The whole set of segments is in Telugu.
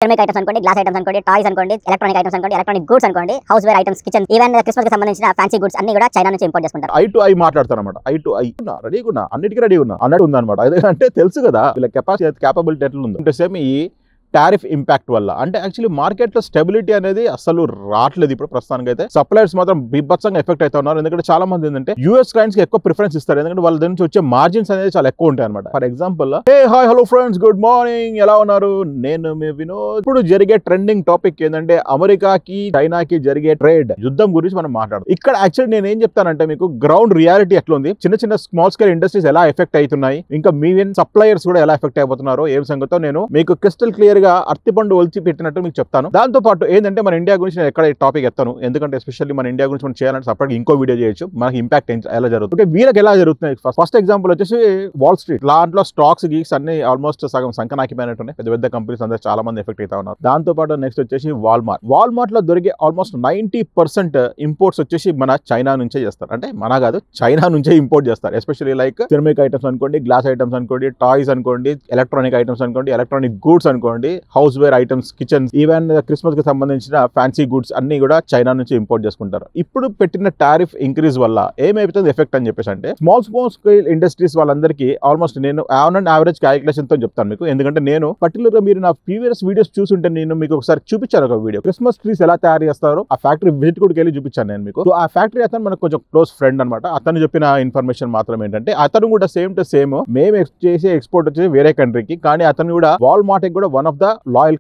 సెరామిక్ ఐటమ్స్ అనుకోండి, గ్లాస్ ఐటమ్స్ అనుకోండి, టాయ్స్ అనుకోండి, ఎలక్ట్రానిక్ ఐటమ్స్ అనుకోండి, ఎలక్ట్రానిక్ గూడ్స్ అనుకోండి, house wear items, kitchen, even Christmas కి సంబంధించిన ఫ్యాన్సీ గూడ్స్ అన్ని కూడా చైనా నుంచి ఇంపోర్ట్ చేసుకుంటారు. ఐ టు ఐ మాట్లాడతారు అనమాట. ఐ టు ఐ రెడీగా ఉన్నా, అన్నిటికీ రెడీ ఉన్నా అన్నట్టు ఉందన్నమాట. ఎందుకంటే తెలుసు కదా వీళ్ళ కెపాసిటీ క్యాపబిలిటీ ఎట్లా ఉందో. సేమ్ ఈ టారిఫ్ ఇంపాక్ట్ వల్ల అంటే యాక్చువల్లీ మార్కెట్ లో స్టెబిలిటీ అనేది అసలు రావట్లేదు ఇప్పుడు ప్రస్తుతానికి అయితే. సప్లయర్స్ మాత్రం బీభత్సంగా ఎఫెక్ట్ అవుతా ఉన్నారు. ఎందుకంటే చాలా మంది ఏంటంటే యూఎస్ క్లయింట్స్ కి ఎక్కువ ప్రిఫరెన్స్ ఇస్తారు, ఎందుకంటే వాళ్ళ దగ్గర నుంచి వచ్చే మార్జిన్స్ అనేది చాలా ఎక్కువ ఉంటాయి అనమాట. For example, hey hi hello friends, good morning, ఎలా ఉన్నారు? నేను మీ వినోద్. ఇప్పుడు జరిగే ట్రెండింగ్ టాపిక్ ఏంటంటే అమెరికాకి చైనాకి జరిగే ట్రేడ్ యుద్ధం గురించి మనం మాట్లాడదాం. ఇక్కడ యాక్చువల్లీ నేను ఏం చెప్తానంటే మీకు గ్రౌండ్ రియాలిటీ ఎట్లా ఉంది, చిన్న చిన్న స్మాల్ స్కేల్ ఇండస్ట్రీస్ ఎలా ఎఫెక్ట్ అవుతున్నాయి, ఇంకా మీ సప్లయర్స్ కూడా ఎలా ఎఫెక్ట్ అయిపోతున్నారో ఏం సంగతో నేను మీకు క్రిస్టల్ క్లియర్ గా అర్తిపండు ఒలిచి పెట్టినట్టు మీకు చెప్తాను. దాంతో పాటు ఏంటంటే మన ఇండియా గురించి నేను ఎక్కడ టాపిక్ ఎత్తాను, ఎందుకంటే ఎస్పెషల్లీ మన ఇండియా గురించి మనం చేయాలంటే సపరేట్ ఇంకో వీడియో చేయొచ్చు. మనకి ఇంపాక్ట్ ఎలా జరుగుతుంది, వీళ్ళకి ఎలా జరుగుతున్నాయి. ఫస్ట్ ఎగ్జాంపుల్ వచ్చేసి వాల్ స్ట్రీట్. దాంట్లో స్టాక్స్ గీక్స్ అన్ని ఆల్మోస్ట్ సగం సంకనాకిపోయినట్టున్నాయి. పెద్ద పెద్ద కంపెనీస్ అందరూ చాలా మంది ఎఫెక్ట్ అవుతా ఉన్నారు. దాంతో పాటు నెక్స్ట్ వచ్చేసి వాల్మార్ట్ లో దొరికే ఆల్మోస్ట్ 90% ఇంపోర్ట్స్ వచ్చేసి మన చైనా నుంచే చేస్తారు. అంటే మన కాదు, చైనా నుంచే ఇంపోర్ట్ చేస్తారు. ఎస్పెషల్లీ లైక్ సెరామిక్ ఐటమ్స్ అనుకోండి, గ్లాస్ ఐటమ్స్ అనుకోండి, టాయ్స్ అనుకోండి, ఎలక్ట్రానిక్ ఐటమ్స్ అనుకోండి, ఎలక్ట్రానిక్ గూడ్స్ అనుకోండి, house wear items, kitchen, even Christmas కి సంబంధించిన ఫ్యాన్సీ గూడ్స్ అన్ని కూడా చైనా నుంచి ఇంపోర్ట్ చేసుకుంటారు. ఇప్పుడు పెట్టిన టారిఫ్ ఇంక్రీజ్ వల్ల ఏమైపోతుంది ఎఫెక్ట్ అని చెప్పేసి అంటే స్మాల్ స్కేల్ ఇండస్ట్రీస్ వాళ్ళందరికీ ఆల్మోస్ట్ నేను ఆన్ అండ్ యావరేజ్ క్యాలిక్యులేషన్ తో చెప్తాను మీకు. ఎందుకంటే నేను పర్టికులర్ గా మీరు నా ప్రీవియస్ వీడియోస్ చూసుంటే నేను మీకు ఒకసారి చూపించాను ఒక వీడియో, క్రిస్మస్ ట్రీస్ ఎలా తయారు చేస్తారో ఆ ఫ్యాక్టరీ విజిట్ కూడా వెళ్ళి చూపించాను నేను మీకు. ఆ ఫ్యాక్టరీ అతను మనకు కొంచెం క్లోజ్ ఫ్రెండ్ అనమాట. అతను చెప్పిన ఇన్ఫర్మేషన్ మాత్రం ఏంటంటే అతను కూడా సేమ్ టు సేమ్ మేము చేసే ఎక్స్పోర్ట్ వచ్చేసి వేరే కంట్రీకి, కానీ అతను కూడా వాల్మార్ట్ కూడా one of the loyal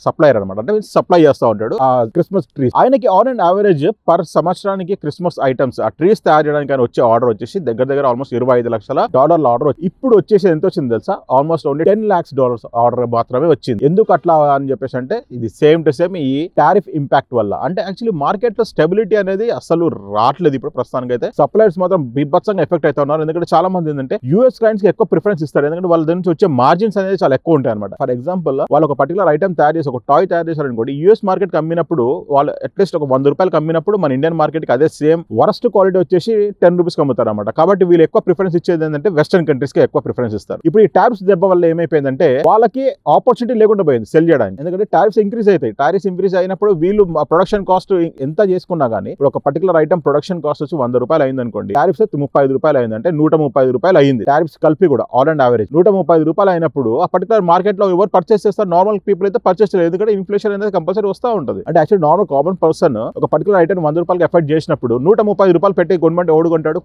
supplier అనమాట. అంటే సప్లై చేస్తూ ఉంటాడు ఆ క్రిస్మస్ ట్రీస్. ఆయనకి ఆన్ అండ్ యావరేజ్ పర్ సంవత్సరానికి క్రిస్మస్ ఐటమ్స్ ఆ ట్రీస్ తయారు చేయడానికి ఆయన వచ్చే ఆర్డర్ వచ్చేసి దగ్గర ఆల్మోస్ట్ $25 లక్షల ఆర్డర్. ఇప్పుడు వచ్చేసి ఎంత వచ్చింది తెలుసా? ఆల్మోస్ట్ ఓన్లీ $10 lakhs ఆర్డర్ మాత్రమే వచ్చింది. ఎందుకు అట్లా అని చెప్పేసి అంటే ఇది సేమ్ టు సేమ్ ఈ టారిఫ్ ఇంపాక్ట్ వల్ల. అంటే యాక్చువల్లీ మార్కెట్ లో స్టెబిలిటీ అనేది అసలు రావట్లేదు ఇప్పుడు ప్రస్తుతానికి అయితే. సప్లయర్స్ మాత్రం బీభత్సంగా ఎఫెక్ట్ అవుతా ఉన్నారు, ఎందుకంటే చాలా మంది ఏంటంటే యూఎస్ క్లయింట్స్ కి ఎక్కువ ప్రిఫరెన్స్ ఇస్తారు, ఎందుకంటే వాళ్ళ దగ్గర నుంచి వచ్చే మార్జిన్స్ అనేది చాలా ఎక్కువ ఉంటాయి అనమాట. ఫర్ ఎగ్జాంపుల్, వాళ్ళు ఒక పర్టికులర్ ఐటమ్ తయారు చేసి ఒక టాయ్ తయారు చేశారు అనుకోండి, యూఎస్ మార్కెట్ అమ్మినప్పుడు వాళ్ళు అట్లీస్ట్ ఒక $100 అమ్మినప్పుడు మన ఇండియన్ మార్కెట్ కి అదే సేమ్ వరస్ట్ క్వాలిటీ వచ్చేసి $10 అమ్ముతారు అనమాట. కాబట్టి వీళ్ళు ఎక్కువ ప్రిఫరెన్స్ ఇచ్చేది ఏంటంటే వెస్టర్న్ కంట్రీస్ కి ఎక్కువ ప్రిఫరెన్స్ ఇస్తారు. ఇప్పుడు ఈ టారిఫ్స్ దెబ్బ వల్ల ఏమైపోయిందంటే వాళ్ళకి ఆపర్చునిటీ లేకుండా పోయింది సెల్ చేయడానికి, ఎందుకంటే టారిఫ్స్ ఇంక్రీజ్ అవుతాయి. టారిఫ్స్ ఇంక్రీజ్ అయినప్పుడు వీళ్ళు ప్రొడక్షన్ కాస్ట్ ఎంత చేసుకున్నా కానీ ఇప్పుడు ఒక పర్టికులర్ ఐటమ్ ప్రొడక్షన్ కాస్ట్ వచ్చి $100 అయింది అనుకోండి, టారిఫ్స్ $35 అయింది అంటే $135 అయింది. టారిఫ్స్ కలిపి కూడా ఆల్ అండ్ యావరేజ్ $135 అయినప్పుడు ఆ పర్టికులర్ మార్కెట్ లో ఎవరు పర్చేస్ చేస్తారు? నార్మల్ పీపుల్ అయితే పర్చేస్ చేయలేదు, ఎందుకంటే ఇన్ఫ్లేషన్ అనేది కంపల్సరీ వస్తూ ఉంటుంది. అంటే యాక్చువల్లీ నార్మల్ కామన్ పర్సన్ ఒక పర్టికులర్ ఐటమ్ $100 ఎఫర్ట్ చేసినప్పుడు $130 పెట్టి కొనమంటే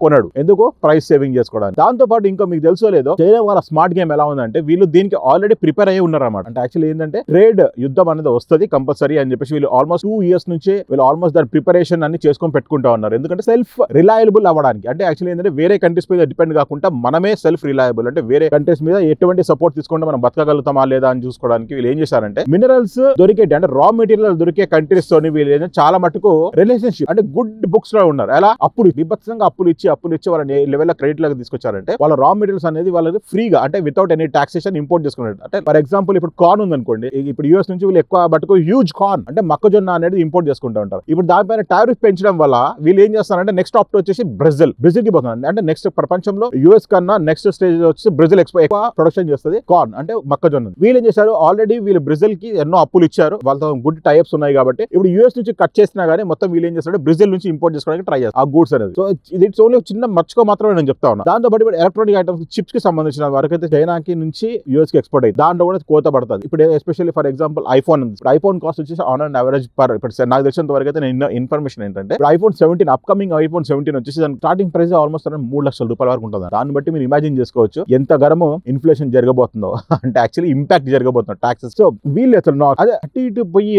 కొనడు. ఎందుకు? ప్రైస్ సేవింగ్ చేసుకోవడానికి. దాంతో పాటు ఇంకా మీకు తెలుసో లేదో చైనా వాళ్ళ స్మార్ట్ గేమ్ ఎలా ఉందంటే వీళ్ళు దీనికి ఆల్రెడీ ప్రిపేర్ అయ్యి ఉన్నారన్నమాట. అంటే యాక్చువల్లీ ఏంటంటే ట్రేడ్ యుద్ధం అనేది వస్తుంది కంపల్సరీ అని చెప్పేసి వీళ్ళు ఆల్మోస్ట్ 2 years నుంచి వీళ్ళు ఆల్మోస్ట్ దాని ప్రిపరేషన్ అన్ని చేసుకొని పెట్టుకుంటా ఉన్నారు. ఎందుకంటే సెల్ఫ్ రిలయబుల్ అవ్వడానికి. అంటే యాక్చువల్లీ ఏంటంటే వేరే కంట్రీస్ మీద డిపెండ్ కాకుండా మనమే సెల్ఫ్ రిలయబుల్, అంటే వేరే కంట్రీస్ మీద ఎటువంటి సపోర్ట్ తీసుకుంటే మనం బతకగలుగుతామా లేదా అని చూసుకోవడానికి వీళ్ళు ఏం చేశారంటే మినరల్స్ దొరికే అంటే రా మెటీరియల్ దొరికే కంట్రీస్ తోని వీళ్ళు చాలా మటుకు రిలేషన్షిప్ అంటే గుడ్ బుక్స్ లో ఉన్నారు. ఎలా అప్పులు విభత్సంగా అప్పులు ఇచ్చి వాళ్ళని ఏ లెవెల్ క్రెడిట్ లాగా తీసుకొచ్చారంటే వాళ్ళ రా మెటీరియల్స్ అనేది వాళ్ళని ఫ్రీగా అంటే వితౌట్ ఎనీ టాక్సేషన్ ఇంపోర్ట్ చేసుకున్నారు. అంటే ఫర్ ఎగ్జాంపుల్ ఇప్పుడు కార్న్ ఉంది అనుకోండి, ఇప్పుడు యూఎస్ నుంచి వీళ్ళు ఎక్కువ మటుకు హ్యూజ్ కార్న్ అంటే మొక్కజొన్న అనేది ఇంపోర్ట్ చేసుకుంటూ ఉంటారు. ఇప్పుడు దానిపైన టారిఫ్ పెంచడం వల్ల వీళ్ళు ఏం చేస్తారంటే నెక్స్ట్ ఆప్ట్ వచ్చేసి బ్రెజిల్ కి పోతున్నారు. అంటే నెక్స్ట్ ప్రపంచంలో యూఎస్ కన్నా నెక్స్ట్ స్టేజ్ వచ్చి బ్రెజిల్ ఎక్కువ ప్రొడక్షన్ చేస్తుంది కార్న్ అంటే మొక్కజొన్న. వీళ్ళు ఏం చేశారు? ఆల్రెడీ వీళ్ళు బ్రెజిల్ కి ఎన్నో అప్పులు ఇచ్చారు, వాళ్ళతో గుడ్ టైప్స్ ఉన్నాయి కాబట్టి ఇప్పుడు యూఎస్ నుంచి కట్ చేసినా గానీ మొత్తం వీళ్ళు ఏం చేస్తారు? బ్రెజిల్ నుంచి ఇంపోర్ట్ చేసుకోవడానికి ట్రై చేస్తారు ఆ గూడ్స్ అనేది. సో ఇది ఓన్లీ చిన్న మర్చుకో మాత్రమే నేను చెప్తా ఉన్నా. దాంతో పాటు ఇప్పుడు ఎలక్ట్రానిక్ ఐటమ్స్ చిప్స్ కి సంబంధించిన వరకు అయితే చైనాకి నుంచి యూఎస్ కి ఎక్స్పోర్ట్ అయ్యింది. దాంట్లో కూడా కోత పడుతుంది. ఇప్పుడు ఎస్పెషల్లీ ఫర్ ఎగ్జాంపుల్ ఐఫోన్ ఉంది. ఐఫోన్ కాస్ట్ వచ్చేసి ఆన్ అండ్ యావరేజ్ ఇప్పుడు నాకు తెలిసినంత వరకు అయితే నేను ఇన్ఫర్మేషన్ ఏంటంటే ఐఫోన్ 17 అప్కమింగ్ ఐఫోన్ 17 వచ్చేసి దాని స్టార్టింగ్ ప్రైస్ ఆల్మోస్ట్ $3 లక్షల వరకు ఉంటుంది. దాన్ని బట్టి మీరు ఇమాజిన్ చేసుకోవచ్చు ఎంత గరము ఇన్ఫ్లేషన్ జరగబోతుందో, అంటే యాక్చువల్లీ ఇంపాక్ట్ జరగబోతుంది టాక్సెస్. సో వీళ్ళు అదే అటు ఇటు పోయి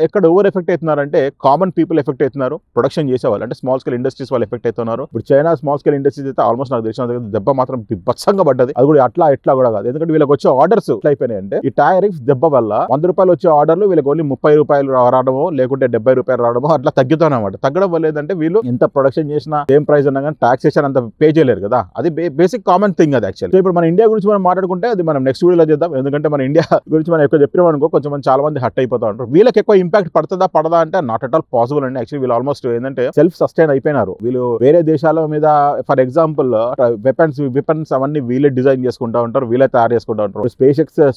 ఎక్కడ ఓవర్ ఎఫెక్ట్ అవుతున్నారంటే కామన్ పీపుల్ ఎఫెక్ట్ అవుతున్నారు, ప్రొడక్షన్ చేసేవాళ్ళు అంటే స్మాల్ స్కేల్ ఇండస్ట్రీస్ వాళ్ళు ఎఫెక్ట్ అవుతున్నారు. ఇప్పుడు చైనా స్మాల్ స్కేల్ ఇండస్ట్రీస్ అయితే ఆల్మోస్ట్ నాకు తెలిసిన దెబ్బ మాత్రం బిభత్సంగా పడ్డది. అది కూడా ఎట్లా కూడా కాదు, ఎందుకంటే వీళ్ళకి వచ్చే ఆర్డర్స్ అయిపోయినాయి. అంటే ఈ టారిఫ్ దెబ్బ వల్ల $100 వచ్చే ఆర్డర్లు వీళ్ళకి ఓన్లీ $30 రావడమో లేకుంటే $70 రావడమో అట్లా తగ్గుతానమాట. తగ్గడం వల్ల ఏంటంటే వీళ్ళు ఎంత ప్రొడక్షన్ చేసినా సేమ్ ప్రైస్ ఉన్నా కానీ టాక్సేషన్ అంత పే చేయలేరు కదా. అది బేసిక్ కామన్ థింగ్ అది యాక్చువల్లీ. ఇప్పుడు మన ఇండియా గురించి మనం మాట్లాడుకుంటే అది మనం నెక్స్ట్ వీడియోలో చేద్దాం, ఎందుకంటే మన ఇండియా ఇండియా గురించి మనం ఎక్కువ చెప్పినాం అనుకో కొంచెం చాలా మంది హట్ అయిపోతా ఉంటారు. వీళ్ళకి ఎక్కువ ఇంపాక్ట్ పడుతుందా పడదా అంటే నాట్ అట్ ఆల్ పాసిబుల్ అండి. యాక్చువల్లీ వీళ్ళు ఆల్మోస్ట్ ఏంటంటే సెల్ఫ్ సస్టైన్ అయిపోయినారు. వీళ్ళు వేరే దేశాల మీద ఫర్ ఎగ్జాంపుల్ వెపన్స్ అవన్నీ వీళ్ళే డిజైన్ చేసుకుంటా ఉంటారు, వీళ్ళే తయారు చేసుకుంటా ఉంటారు.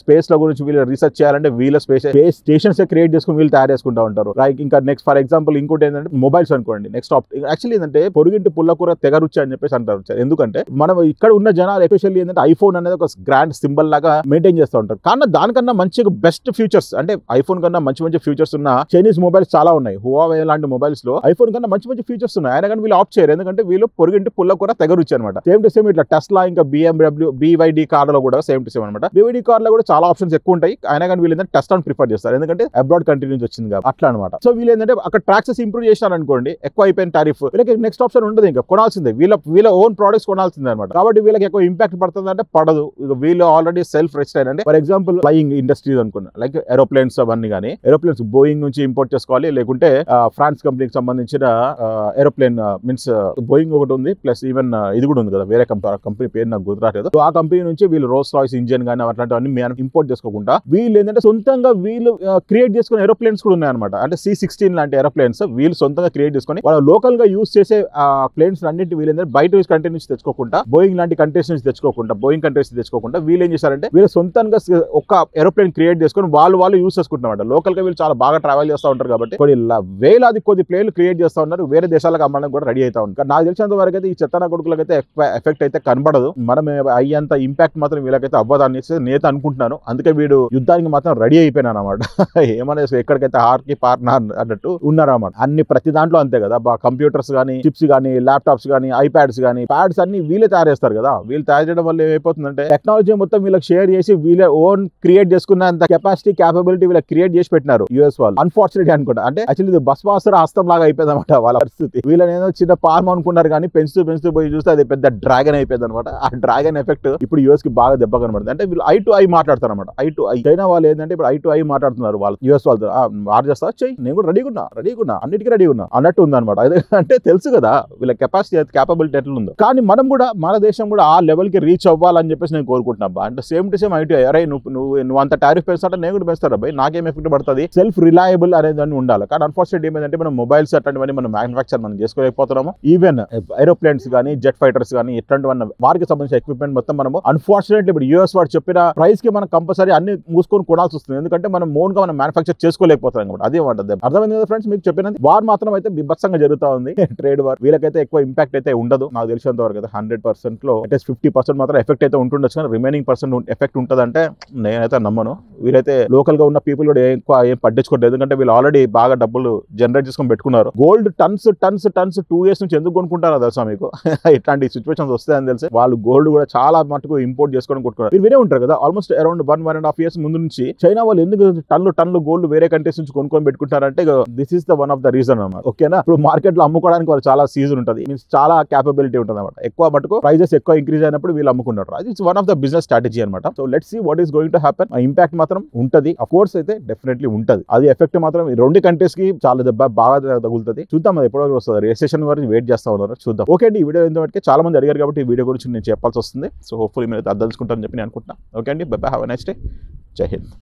స్పేస్ లో గురించి వీళ్ళు రీసెర్చ్ చేయాలంటే వీళ్ళ స్పేస్ స్టేషన్స్ క్రియేట్ చేసుకుని వీళ్ళు తయారు చేసుకుంటా ఉంటారు. లైక్ ఇంకా నెక్స్ట్ ఫర్ ఎగ్జాంపుల్ ఇంకోటి ఏంటంటే మొబైల్స్ అనుకోండి. నెక్స్ట్ యాక్చువల్లీ ఏంటంటే పొరుగింటి పుల్లకూర తెగరుచి అని చెప్పేసి అంటారు. ఎందుకంటే మనం ఇక్కడ ఉన్న జనాలు ఎస్పెషల్లీ ఏంటంటే ఐఫోన్ అనేది ఒక గ్రాండ్ సింబల్ లాగా మెయింటైన్ చేస్తూ ఉంటారు. కానీ దానికన్నా మంచిగా బెస్ట్ ఫ్యూచర్స్ అంటే ఐఫోన్ కన్నా మంచి ఫ్యూచర్స్ ఉన్న చైనీస్ మొబైల్స్ చాలా ఉన్నాయి. హువావే లాంటి మొబైల్స్ లో ఐఫోన్ కన్నా మంచి ఫ్యూచర్స్ ఉన్నాయి. అయినా కానీ వీళ్ళు ఆప్ట్ చేయరు. ఎందుకంటే వీళ్ళు పొరుగింటి పుల్లకూర తెగరుచి అనమాట. సేమ్ టు సేమ్ ఇట్లా టెస్లా ఇంకా BYD కార్లో కూడా సేమ్ టు సేమ్ అనమాట. BYD కార్లో కూడా చాలా ఆప్షన్స్ ఎక్కువ ఉంటాయి. అయినా కానీ వీళ్ళు ఏంటంటే టెస్లా ప్రిఫర్ చేస్తారు. ఎందుకంటే అబ్రాడ్ కంట్రీ నుంచి వచ్చింది కాబట్టి అట్లా అనమాట. సో వీళ్ళు ఏంటంటే అక్కడ ట్యాక్సెస్ ఇంప్రూవ్ చేసినారు అనుకోండి, ఎక్కువ అయిపోయిన టారిఫ్, వీళ్ళకి నెక్స్ట్ ఆప్షన్ ఉండదు, ఇంకా కొనాల్సిందే. వీళ్ళ ఓన్ ప్రొడక్ట్స్ కొనాల్సిందే అనమాట. కాబట్టి వీళ్ళకి ఎక్కువ ఇంపాక్ట్ పడుతుంది అంటే పడదు. వీళ్ళు ఆల్రెడీ సెల్ఫ్ రెస్టైన్. అంటే ఫర్ ఎగ్జాంపుల్ ఫ్లయింగ్ ఇండస్ట్రీస్ అనుకున్నా, లైక్ ఏరోప్లేన్స్ అవన్నీ కానీ ఏరోప్లేన్స్ బోయింగ్ నుంచి ఇంపోర్ట్ చేసుకోవాలి, లేకుంటే ఫ్రాన్స్ కంపెనీకి సంబంధించిన ఏరోప్లేన్ మీన్స్ బోయింగ్ ఒకటి ఉంది, ప్లస్ ఈవెన్ ఇది కూడా ఉంది కదా వేరే కంపెనీ పేరు నాకు గుర్తురాలేదు. సో ఆ కంపెనీ నుంచి వీళ్ళు రోల్స్ రాయ్స్ ఇంజిన్ కానీ అట్లాంటివన్నీ ఇంపోర్ట్ చేసుకోకుండా వీళ్ళు ఏంటంటే సొంతంగా వీళ్ళు క్రియేట్ చేసుకునే ఏరోప్లేన్స్ కూడా ఉన్నాయన్నమాట. అంటే C-16 లాంటి ఏరోప్లేన్స్ వీళ్ళు సొంతంగా క్రియేట్ చేసుకుని వాళ్ళు లోకల్ గా యూస్ చేసే ప్లేన్స్ అన్నింటి వీళ్ళు ఏంటంటే బయట కంట్రీ నుంచి తెచ్చుకోకుండా, బోయింగ్ లాంటి కంట్రీస్ నుంచి తెచ్చుకోకుండా వీళ్ళు ఏం చేశారంటే వీళ్ళు సొంతంగా ఒక ఏరోప్లేన్ క్రియేట్ చేసుకుని వాళ్ళు యూస్ చేసుకుంటున్నారు. లోకల్ గా వీళ్ళు చాలా బాగా ట్రావెల్ చేస్తూ ఉంటారు కాబట్టి వేలాది కొద్ది ప్లేన్లు క్రియేట్ చేస్తూ ఉన్నారు. వేరే దేశాలకు అమ్మడానికి కూడా రెడీ అవుతా ఉంటారు. నాకు తెలిసినంత వరకు అయితే ఈ చెత్తనా కొడుకులకైతే ఎఫెక్ట్ అయితే కనబడదు. మనం అయ్యేంత ఇంపాక్ట్ మాత్రం వీళ్ళకైతే అవ్వదని నేత అనుకుంటున్నాను. అందుకే వీడు యుద్ధానికి మాత్రం రెడీ అయిపోయినా అనమాట. ఏమన్నా ఎక్కడికైతే హార్కి పార్నా అన్నట్టు ఉన్నారన్నమాట. అన్ని ప్రతి దాంట్లో అంతే కదా. కంప్యూటర్స్ కానీ, చిప్స్ కానీ, ల్యాప్టాప్స్ కానీ, ఐప్యాడ్స్ కానీ, ప్యాడ్స్ అన్ని వీళ్ళే తయారు చేస్తారు కదా. వీళ్ళు తయారు చేయడం వల్ల ఏమైపోతుందంటే టెక్నాలజీ మొత్తం వీళ్ళకి షేర్ చేసి వీళ్ళే ఓన్ క్రియేట్ చేసుకున్నంత కెపాసిటీ క్యాపబిలిటీ వీళ్ళకి క్రియేట్ చేసి పెట్టినారు యూఎస్ వాళ్ళు. అన్ఫార్చునేట్ అనుకుంటా. అంటే యాక్చువల్లీ ఇది బస్వాసర హస్తం లాగా అయిపోయింది అనమాట వాళ్ళ పరిస్థితి. వీళ్ళని ఏదో చిన్న పార్మ్ అనుకున్నారు కానీ పెంచుతూ పోయి చూస్తే అది పెద్ద డ్రాగన్ అయిపోయింది అనమాట. ఆ డ్రాగన్ ఎఫెక్ట్ ఇప్పుడు యూఎస్ కి బాగా దెబ్బ కనబడుతుంది. అంటే వీళ్ళు I-to-I మాట్లాడతారు అనమాట. I-to-I చైనా వాళ్ళు ఏంటంటే ఇప్పుడు I-to-I మాట్లాడుతున్నారు వాళ్ళు యూఎస్ వాళ్ళతో. ఆర్డర్ చేస్తా చెయ్యి, నేను కూడా రెడీగా అన్నిటికీ రెడీ ఉన్నా అన్నట్టు ఉందన్నమాట. అంటే తెలుసు కదా వీళ్ళ క్యాపబిలిటీ ఎట్లా ఉందో. కానీ మనం కూడా మన దేశం కూడా ఆ లెవెల్ కి రీచ్ అవ్వాలని చెప్పేసి నేను కోరుకుంటున్నా. అంటే సేమ్ టు సేమ్ I-to-I అరే నువ్వు అంత టారిఫ్ పెంచుతా నేను కూడా పెంచుతారు అబ్బాయి, నాకేం ఎఫెక్ట్ పడుతుంది, సెల్ఫ్ రిలయబుల్ అనేది ఉండాలి. కానీ అన్ఫార్చునేట్ ఏమైందంటే మనం మొబైల్స్ అట్లాంటివన్నీ మనం మ్యానుఫ్యాక్చర్ మనం చేసుకోలేకపోతున్నాము. ఈవెన్ ఏరోప్లేన్స్ కానీ, జెట్ ఫైటర్స్ కానీ ఇట్లాంటివన్నీ వారికి సంబంధించిన ఎక్విప్మెంట్ మొత్తం మనము అన్ఫార్చునేట్లీ ఇప్పుడు యూఎస్ వాడు చెప్పిన ప్రైస్ కి మనం కంపల్సరీ అన్ని మూసుకొని కొనాల్సి వస్తుంది. ఎందుకంటే మనం మోన్ గా మనం మ్యానుఫ్యాక్చర్ చేసుకోలేకపోతాం కాబట్టి. అదే ఉంటుంది. అర్థమైంది కదా ఫ్రెండ్స్ మీకు చెప్పినది. వార్ మాత్రం అయితే బిభత్సంగా జరుగుతూ ఉంది, ట్రేడ్ వార్. వీళ్ళకైతే ఎక్కువ ఇంపాక్ట్ అయితే ఉండదు నాకు తెలిసినంత వరకు అయితే. 100% లో అంటే 50% మాత్రం ఎఫెక్ట్ అయితే ఉంటుండొచ్చు, కానీ రిమైనింగ్ % ఎఫెక్ట్ ఉంటుందంటే నేనైతే నమ్మను. వీరైతే లోకల్ గా ఉన్న పీపుల్ కూడా ఏం పట్టించుకోవట్లేదు. ఎందుకంటే వీళ్ళు ఆల్రెడీ బాగా డబ్బులు జనరేట్ చేసుకొని పెట్టుకున్నారు. గోల్డ్ టన్స్ 2 years నుంచి ఎందుకు కొనుక్కుంటారో తెలుసా మీకు? ఇట్లాంటి సిచ్యువేషన్స్ వస్తాయని తెలిసి వాళ్ళు గోల్డ్ కూడా చాలా మటుకు ఇంపోర్ట్ చేసుకొని కొట్టుకున్నారు. మీరు వినే ఉంటారు కదా, ఆల్మోస్ట్ అరౌండ్ 1.5 years ముందు నుంచి చైనా వాళ్ళు ఎందుకు టన్నులు గోల్డ్ వేరే కంట్రీస్ నుంచి కొనుక్కొని పెట్టుకుంటారంటే this is the one of the reason అన్నమాట. ఓకేనా? ఇప్పుడు మార్కెట్ లో అమ్ముకోవడానికి వాళ్ళు చాలా సీజన్ ఉంటుంది, మీన్స్ చాలా క్యాపబిలిటీ ఉంటుంది అనమాట. ఎక్కువ మటుకు ప్రైజెస్ ఎక్కువ ఇంక్రీజ్ అయినప్పుడు వీళ్ళు అమ్ముకుంటారు. అది one of the business strategy అనమాట. So let's see what is going to happen. Impact మాత్రం ఉంటది, అఫ్ కోర్స్ అయితే డెఫినెట్లీ ఉంటది. అది ఎఫెక్ట్ మాత్రం ఈ 2 కంట్రీస్ కి చాలా బాగా తగులుతుంది. చూద్దాం అది ఎప్పటివరకు వస్తుంది. రిసెషన్ వరకు వెయిట్ చేస్తా ఉన్నారు, చూద్దాం. ఓకే అండి, ఈ వీడియో ఎందుకంటే చాలా మంది అడిగారు కాబట్టి ఈ వీడియో గురించి నేను చెప్పాల్సి వస్తుంది. సో హోప్ఫుల్లీ మీరు అర్థం చేసుకుంటారని చెప్పి నేను అనుకుంటున్నా. ఓకే అండి, by by, have a nice day. జై హింద్.